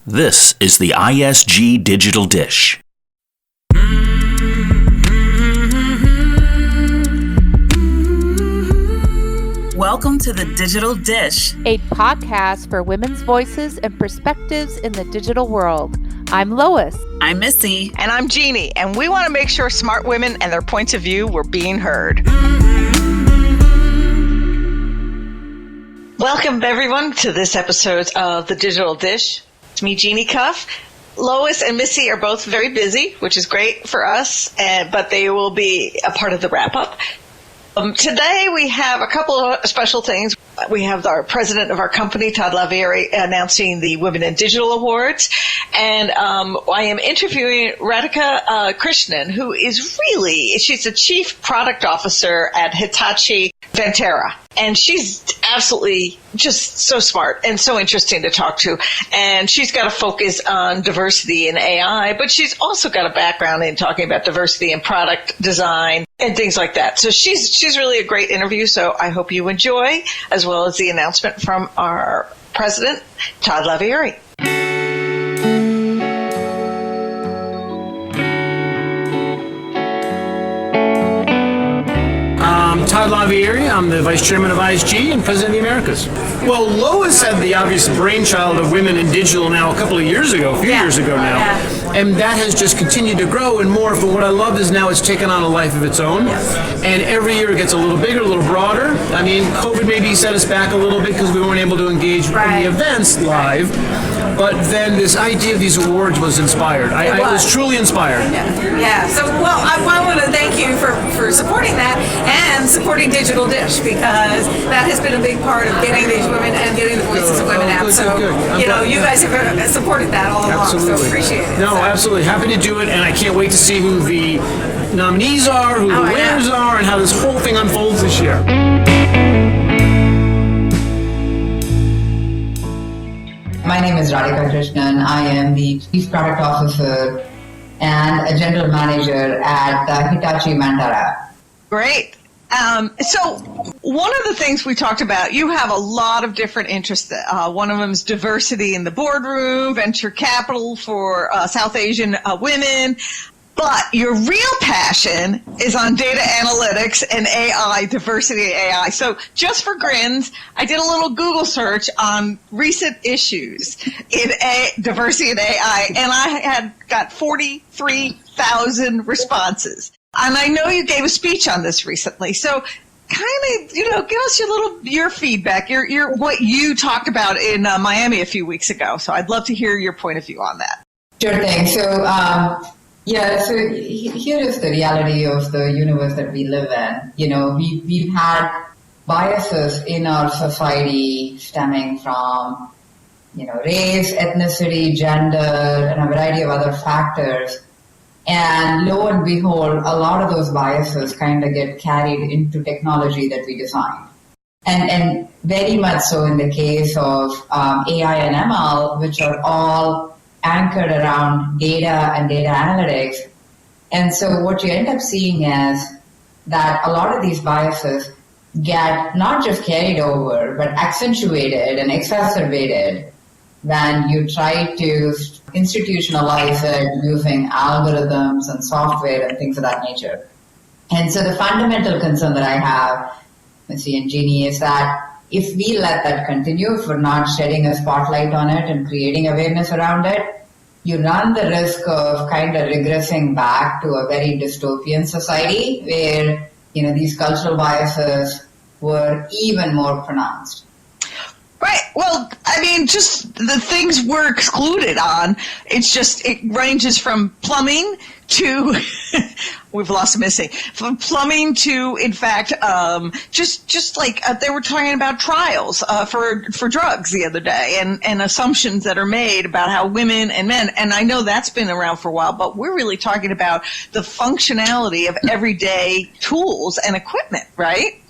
This is the ISG Digital Dish. Welcome to the Digital Dish, a podcast for women's voices and perspectives in the digital world. I'm Lois. I'm Missy. And I'm Jeannie. And we want to make sure smart women and their points of view were being heard. Welcome, everyone, to this episode of the Digital Dish. It's me, Jeanne Cuff. Lois and Missy are both very busy, which is great for us, but they will be a part of the wrap-up. Today we have a couple of special things. We have our president of our company, Todd Lavieri, announcing the Women in Digital Awards. And I am interviewing Radhika Krishnan, who is she's the chief product officer at Hitachi Vantara. And she's absolutely just so smart and so interesting to talk to. And she's got a focus on diversity in AI, but she's also got a background in talking about diversity in product design and things like that. So she's really a great interview. So I hope you enjoy, as well as the announcement from our president, Todd Lavieri. Todd Lavieri. I'm the Vice Chairman of ISG and President of the Americas. Well, Lois had the obvious brainchild of Women in Digital now a few years ago now. And that has just continued to grow and more. But what I love is now it's taken on a life of its own. And every year it gets a little bigger, a little broader. I mean, COVID maybe set us back a little bit because we weren't able to engage in the events live. But then this idea of these awards was inspired. I was truly inspired. Yeah. So, I want to thank you for supporting that and supporting Digital Dish, because that has been a big part of getting these women and getting the voices of women out. So, you guys have supported that all along. Absolutely. So appreciate it. No, absolutely. Happy to do it, and I can't wait to see who the nominees are, who the winners are, and how this whole thing unfolds this year. My name is Radhika Krishnan. I am the Chief Product Officer and a General Manager at Hitachi Vantara. Great. So one of the things we talked about, you have a lot of different interests. One of them is diversity in the boardroom, venture capital for South Asian women. But your real passion is on data analytics and AI, diversity in AI. So just for grins, I did a little Google search on recent issues in diversity in AI, and I had got 43,000 responses. And I know you gave a speech on this recently. So kind of, give us your feedback, your what you talked about in Miami a few weeks ago. So I'd love to hear your point of view on that. Sure thing. So, so here is the reality of the universe that we live in. We've had biases in our society stemming from, race, ethnicity, gender, and a variety of other factors. And lo and behold, a lot of those biases kind of get carried into technology that we design. And very much so in the case of AI and ML, which are all anchored around data and data analytics. And so what you end up seeing is that a lot of these biases get not just carried over, but accentuated and exacerbated when you try to institutionalize it using algorithms and software and things of that nature. And so the fundamental concern that I have, Missy and Jeannie, is that if we let that continue, if we're not shedding a spotlight on it and creating awareness around it, you run the risk of kind of regressing back to a very dystopian society where, these cultural biases were even more pronounced. Right. Well, I mean, just the things we're excluded on, it ranges from plumbing to, we've lost Missy, from plumbing to, in fact, just like they were talking about trials for drugs the other day and assumptions that are made about how women and men, and I know that's been around for a while, but we're really talking about the functionality of everyday tools and equipment, right?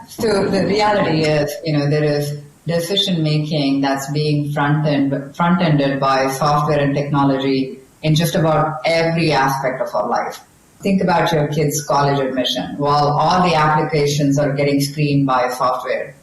So the reality is, there is decision-making that's being front-ended by software and technology in just about every aspect of our life. Think about your kid's college admission. While all the applications are getting screened by software,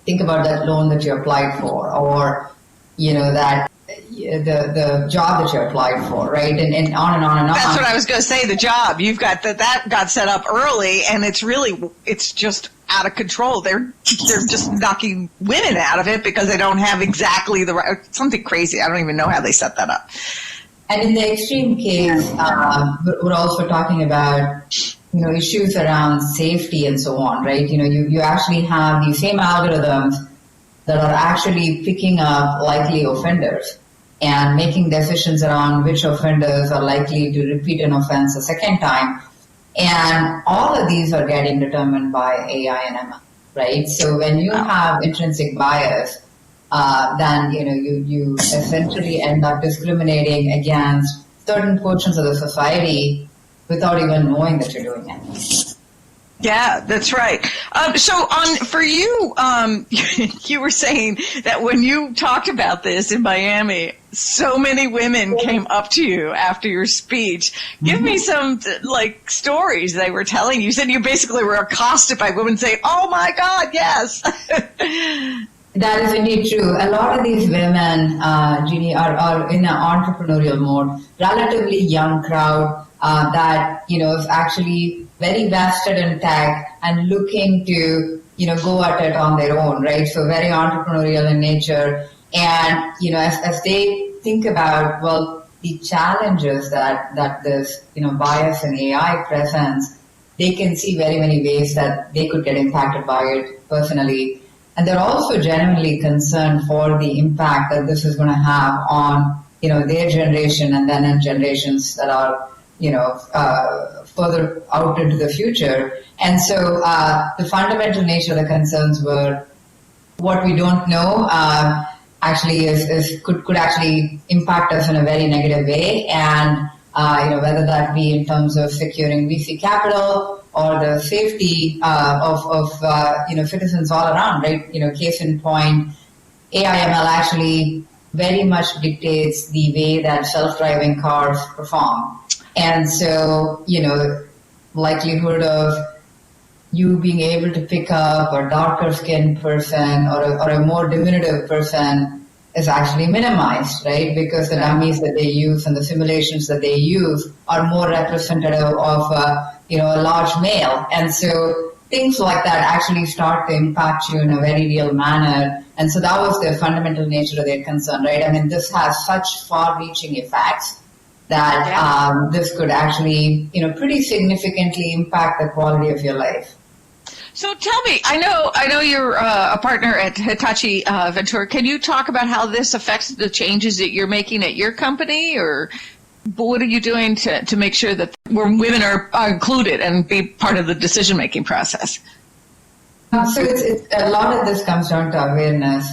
think about that loan that you applied for, or, that the job that you applied for, right? And on and on and on. That's what I was going to say, the job. You've got that got set up early, and it's just out of control. They're just knocking women out of it because they don't have exactly the right, something crazy. I don't even know how they set that up. And in the extreme case, we're also talking about, issues around safety and so on, right? You actually have these same algorithms that are actually picking up likely offenders and making decisions around which offenders are likely to repeat an offense a second time. And all of these are getting determined by AI and ML, right? So when you have intrinsic bias, then, you essentially end up discriminating against certain portions of the society without even knowing that you're doing it. Yeah, that's right. For you, you were saying that when you talked about this in Miami, so many women came up to you after your speech. Give me some stories they were telling you. You said you basically were accosted by women saying, "Oh my God, yes." That is indeed true. A lot of these women, Jeannie, are in an entrepreneurial mode, relatively young crowd that, is actually very vested in tech and looking to, go at it on their own, right? So very entrepreneurial in nature. And, as they think about, the challenges that this, bias in AI presents, they can see very many ways that they could get impacted by it personally. And they're also genuinely concerned for the impact that this is going to have on, their generation and then in generations that are, further out into the future. And so the fundamental nature of the concerns were what we don't know actually could actually impact us in a very negative way. And, whether that be in terms of securing VC capital or the safety of citizens all around, right? Case in point, AI/ML actually very much dictates the way that self-driving cars perform. And so, likelihood of you being able to pick up a darker skinned person or a more diminutive person is actually minimized, right? Because the dummies that they use and the simulations that they use are more representative of a large male. And so things like that actually start to impact you in a very real manner. And so that was the fundamental nature of their concern, right? I mean, this has such far-reaching effects that this could actually, pretty significantly impact the quality of your life. So tell me, I know you're a partner at Hitachi Vantara. Can you talk about how this affects the changes that you're making at your company, or what are you doing to make sure that women are included and be part of the decision-making process? So it's a lot of this comes down to awareness.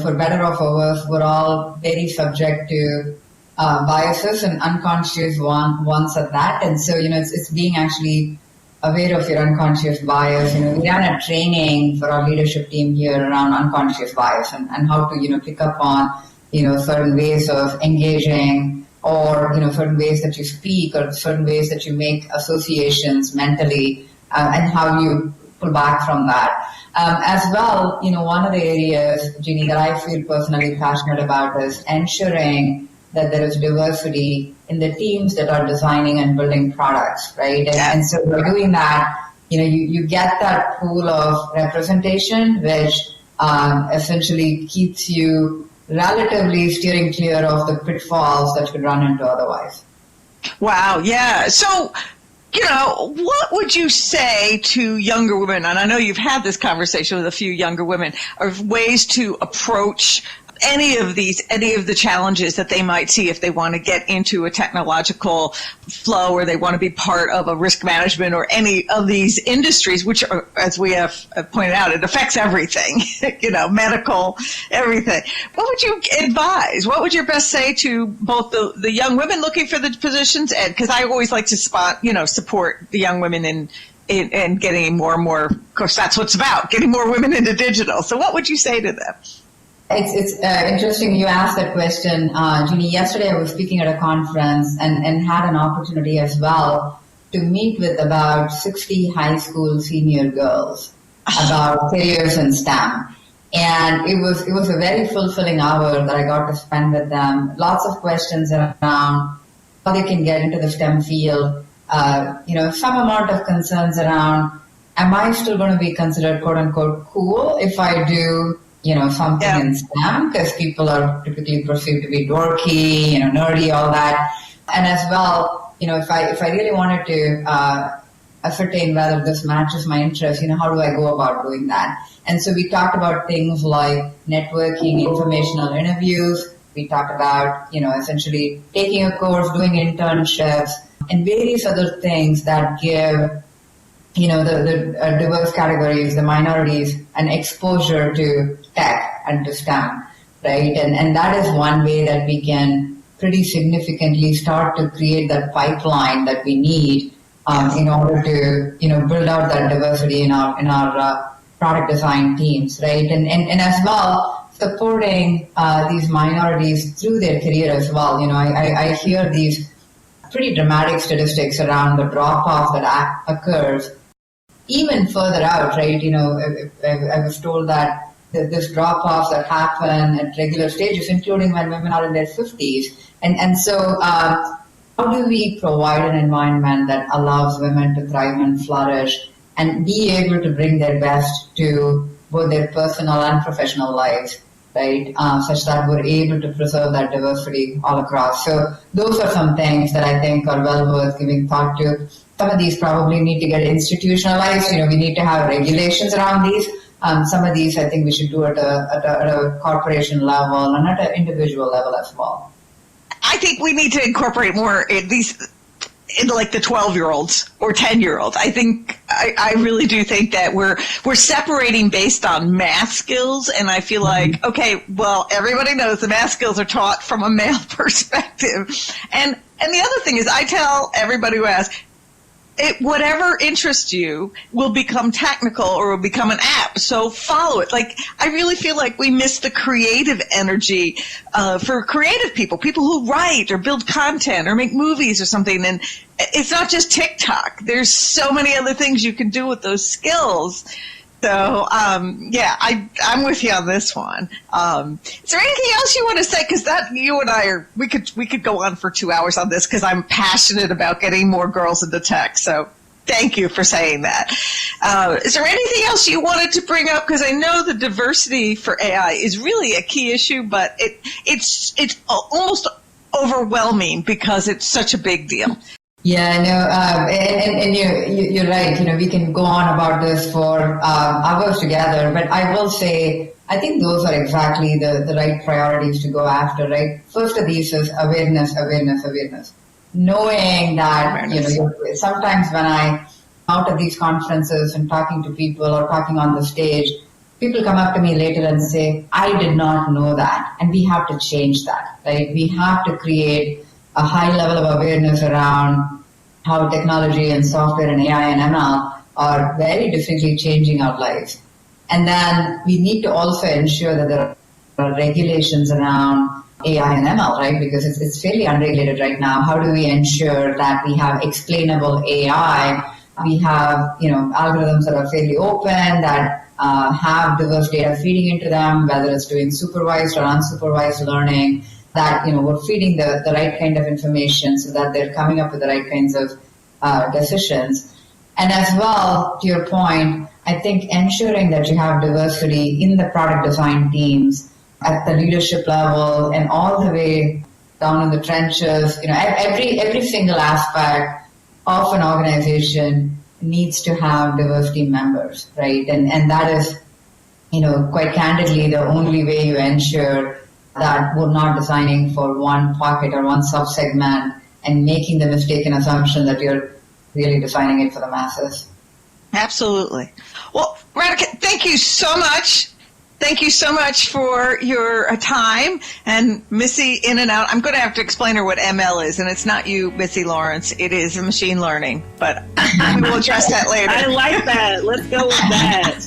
For better or for worse, we're all very subject to biases and unconscious ones at that. And so, it's being actually aware of your unconscious bias. We ran a training for our leadership team here around unconscious bias and how to, pick up on, certain ways of engaging or, certain ways that you speak or certain ways that you make associations mentally and how you pull back from that. As well, one of the areas, Jeannie, that I feel personally passionate about is ensuring that there is diversity in the teams that are designing and building products, right? And so by doing that, you get that pool of representation, which essentially keeps you relatively steering clear of the pitfalls that you could run into otherwise. Wow, yeah. So, what would you say to younger women, and I know you've had this conversation with a few younger women, of ways to approach any of the challenges that they might see if they want to get into a technological flow or they want to be part of a risk management or any of these industries, which are, as we have pointed out, it affects everything, medical, everything. What would you advise? What would your best say to both the young women looking for the positions, and because I always like to support the young women in getting more and more, of course that's what it's about, getting more women into digital. So what would you say to them? It's interesting you asked that question, Jeannie. Yesterday I was speaking at a conference and had an opportunity as well to meet with about 60 high school senior girls about careers in STEM. And it was a very fulfilling hour that I got to spend with them. Lots of questions around how they can get into the STEM field. Some amount of concerns around, am I still going to be considered quote unquote cool if I do, something in STEM? Because people are typically perceived to be dorky, nerdy, all that. And as well, if I really wanted to ascertain whether this matches my interest, how do I go about doing that? And so we talked about things like networking, informational interviews. We talked about, essentially taking a course, doing internships, and various other things that give, the diverse categories, the minorities, an exposure to tech and to STEM, right? And that is one way that we can pretty significantly start to create that pipeline that we need in order to, build out that diversity in our product design teams, right? And as well, supporting these minorities through their career as well. I hear these pretty dramatic statistics around the drop-off that occurs even further out, right? I was told that this drop-offs that happen at regular stages, including when women are in their 50s. And so how do we provide an environment that allows women to thrive and flourish and be able to bring their best to both their personal and professional lives, right? Such that we're able to preserve that diversity all across. So those are some things that I think are well worth giving thought to. Some of these probably need to get institutionalized. We need to have regulations around these. Some of these I think we should do at a corporation level and at an individual level as well. I think we need to incorporate more in like the 12-year-olds or 10-year-olds. I really do think that we're separating based on math skills, and I feel like, okay, well, everybody knows the math skills are taught from a male perspective. And the other thing is I tell everybody who asks, whatever interests you will become technical or will become an app. So follow it. Like, I really feel like we miss the creative energy for creative people who write or build content or make movies or something. And it's not just TikTok. There's so many other things you can do with those skills. So, I'm with you on this one. Is there anything else you want to say? Because you and I we could go on for 2 hours on this because I'm passionate about getting more girls into tech. So thank you for saying that. Is there anything else you wanted to bring up? Because I know the diversity for AI is really a key issue, but it's almost overwhelming because it's such a big deal. Yeah, no, and you're right. We can go on about this for hours together, but I will say, I think those are exactly the right priorities to go after, right? First of these is awareness. Knowing that, sometimes when I'm out at these conferences and talking to people or talking on the stage, people come up to me later and say, I did not know that, and we have to change that, right? We have to create a high level of awareness around how technology and software and AI and ML are very differently changing our lives. And then we need to also ensure that there are regulations around AI and ML, right? Because it's fairly unregulated right now. How do we ensure that we have explainable AI? We have, algorithms that are fairly open, that have diverse data feeding into them, whether it's doing supervised or unsupervised learning, that, we're feeding the right kind of information so that they're coming up with the right kinds of decisions. And as well, to your point, I think ensuring that you have diversity in the product design teams at the leadership level and all the way down in the trenches, every single aspect of an organization needs to have diverse team members, right? And that is, quite candidly, the only way you ensure that we're not designing for one pocket or one subsegment and making the mistaken assumption that you're really designing it for the masses. Absolutely. Well, Radhika, thank you so much. Thank you so much for your time. And Missy, in and out, I'm going to have to explain her what ML is. And it's not you, Missy Lawrence. It is machine learning. But we will address that later. I like that. Let's go with that.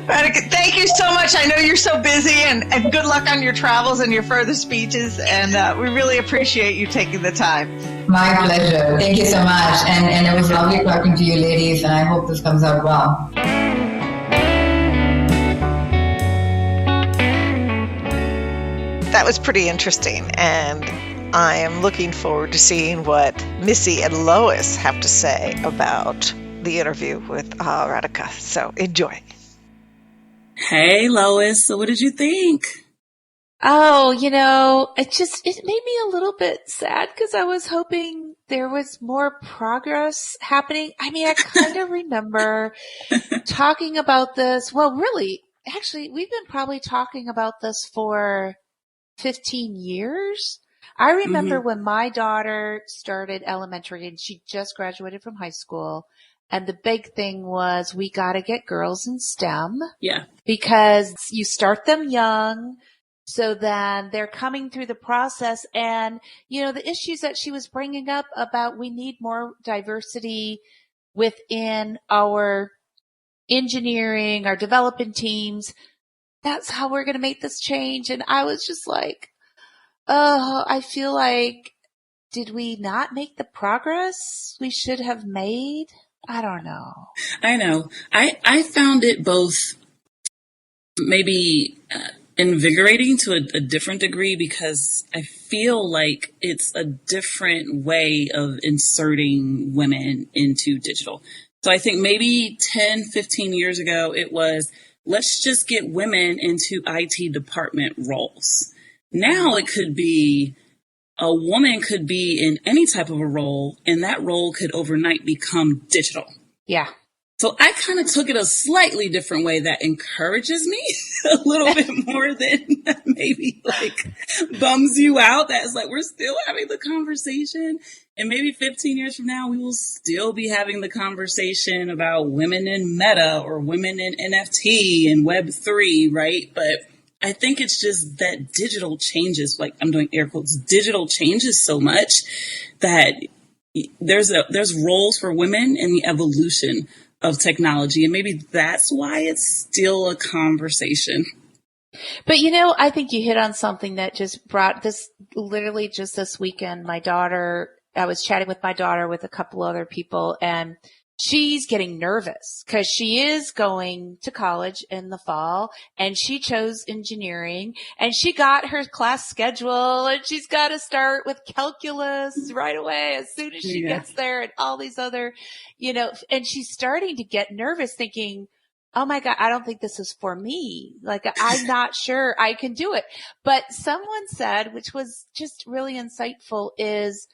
Radhika, thank you so much. I know you're so busy, and good luck on your travels and your further speeches. And we really appreciate you taking the time. My pleasure. Thank you so much. And it was lovely talking to you ladies, and I hope this comes out well. that was pretty interesting, and I am looking forward to seeing what Missy and Lois have to say about the interview with Radhika. So enjoy. Hey, Lois. So what did you think? Oh, it made me a little bit sad because I was hoping there was more progress happening. I mean, I kind of remember talking about this. Well, really, actually, we've been probably talking about this for 15 years. I remember when my daughter started elementary and she just graduated from high school. And the big thing was we got to get girls in STEM. Yeah. Because you start them young. So then they're coming through the process, and, the issues that she was bringing up about we need more diversity within our engineering, our development teams. That's how we're going to make this change. And I was just like, oh, I feel like, did we not make the progress we should have made? I don't know. I know. I found it both maybe invigorating to a different degree, because I feel like it's a different way of inserting women into digital. So I think maybe 10, 15 years ago, it was, let's just get women into IT department roles. Now it could be a woman could be in any type of a role, and that role could overnight become digital. Yeah. So I kind of took it a slightly different way that encourages me a little bit more than maybe like bums you out. That's like, we're still having the conversation. And maybe 15 years from now, we will still be having the conversation about women in meta or women in NFT and Web3, right? But I think it's just that digital changes, like I'm doing air quotes, digital changes so much that there's roles for women in the evolution of technology. And maybe that's why it's still a conversation. But, I think you hit on something that just brought this literally just this weekend. I was chatting with my daughter with a couple other people, and she's getting nervous because she is going to college in the fall, and she chose engineering, and she got her class schedule, and she's got to start with calculus right away as soon as she gets there, and all these other, and she's starting to get nervous thinking, oh my God, I don't think this is for me. Like, I'm not sure I can do it. But someone said, which was just really insightful, is,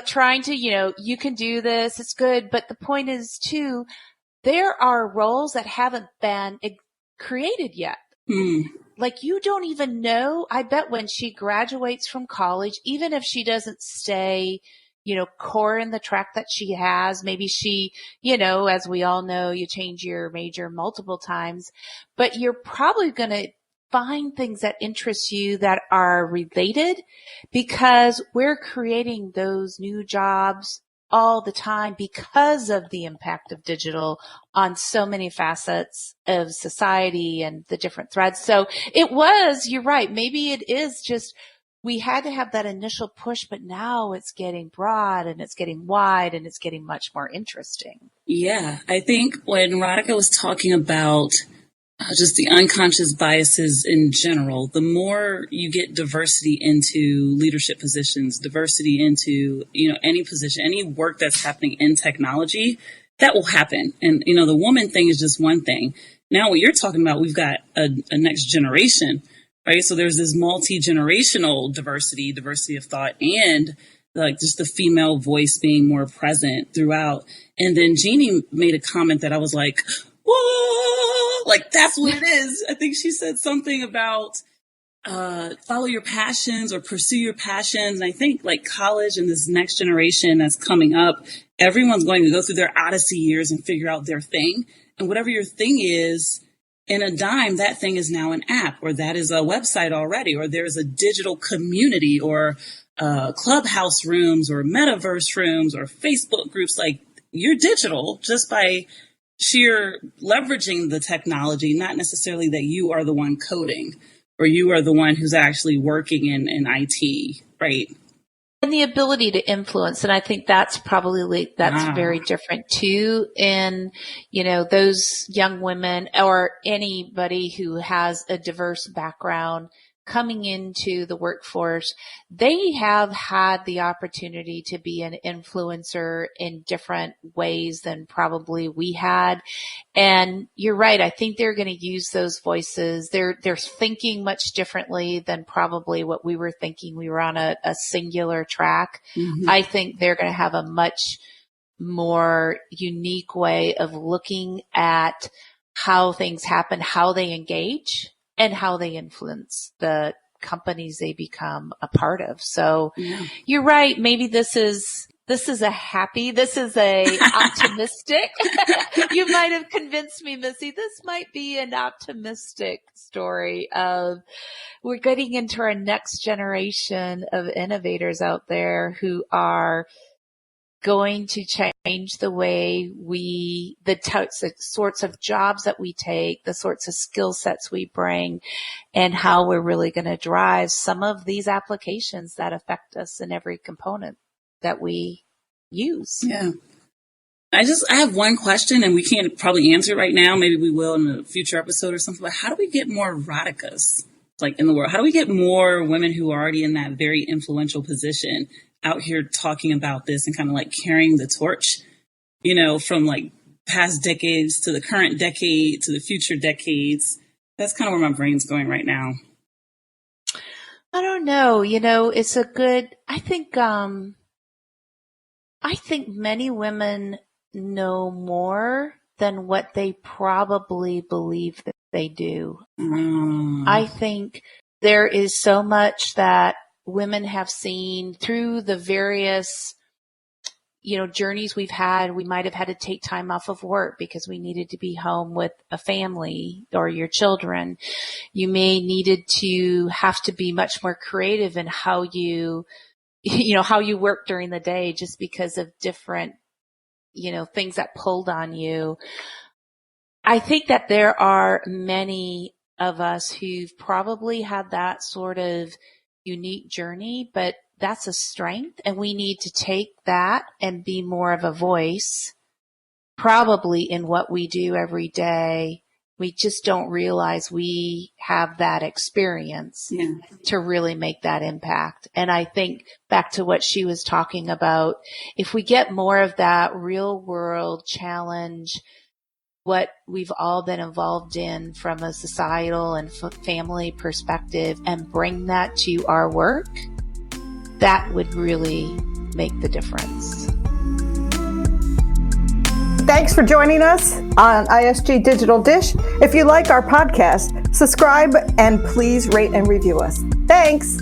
trying to, you can do this. It's good. But the point is too, there are roles that haven't been created yet. Like, you don't even know. I bet when she graduates from college, even if she doesn't stay, core in the track that she has, maybe she, as we all know, you change your major multiple times, but you're probably going to find things that interest you that are related, because we're creating those new jobs all the time because of the impact of digital on so many facets of society and the different threads. So you're right. Maybe it is just, we had to have that initial push, but now it's getting broad and it's getting wide and it's getting much more interesting. Yeah. I think when Radhika was talking about just the unconscious biases in general, the more you get diversity into leadership positions, diversity into, any position, any work that's happening in technology, that will happen. And, the woman thing is just one thing. Now what you're talking about, we've got a next generation, right? So there's this multi-generational diversity of thought, and like just the female voice being more present throughout. And then Jeanne made a comment that I was like, whoa, like that's what it is. I think she said something about follow your passions or pursue your passions. And I think like college and this next generation that's coming up, everyone's going to go through their Odyssey years and figure out their thing. And whatever your thing is, in a dime, that thing is now an app, or that is a website already, or there's a digital community, or clubhouse rooms, or metaverse rooms, or Facebook groups. Like, you're digital just by sheer leveraging the technology, not necessarily that you are the one coding or you are the one who's actually working in IT, right? And the ability to influence. And I think that's probably, very different too in, those young women or anybody who has a diverse background coming into the workforce, they have had the opportunity to be an influencer in different ways than probably we had. And you're right. I think they're going to use those voices. They're thinking much differently than probably what we were thinking. We were on a singular track. Mm-hmm. I think they're going to have a much more unique way of looking at how things happen, how they engage, and how they influence the companies they become a part of. So you're right. Maybe this is a optimistic. You might have convinced me, Missy. This might be an optimistic story of we're getting into our next generation of innovators out there who are going to change the way the sorts of jobs that we take, the sorts of skill sets we bring, and how we're really going to drive some of these applications that affect us in every component that we use. Yeah. I have one question, and we can't probably answer it right now. Maybe we will in a future episode or something. But how do we get more Radhikas in the world? How do we get more women who are already in that very influential position out here talking about this and kind of carrying the torch, from past decades to the current decade to the future decades? That's kind of where my brain's going right now. I don't know. It's a good, I think many women know more than what they probably believe that they do. I think there is so much that women have seen through the various, journeys we've had. We might have had to take time off of work because we needed to be home with a family or your children. You may needed to have to be much more creative in how you work during the day just because of different, things that pulled on you. I think that there are many of us who've probably had that sort of unique journey, but that's a strength, and we need to take that and be more of a voice probably in what we do every day. We just don't realize we have that experience to really make that impact. And I think back to what she was talking about, if we get more of that real world challenge, what we've all been involved in from a societal and family perspective, and bring that to our work, that would really make the difference. Thanks for joining us on ISG Digital Dish. If you like our podcast, subscribe and please rate and review us. Thanks.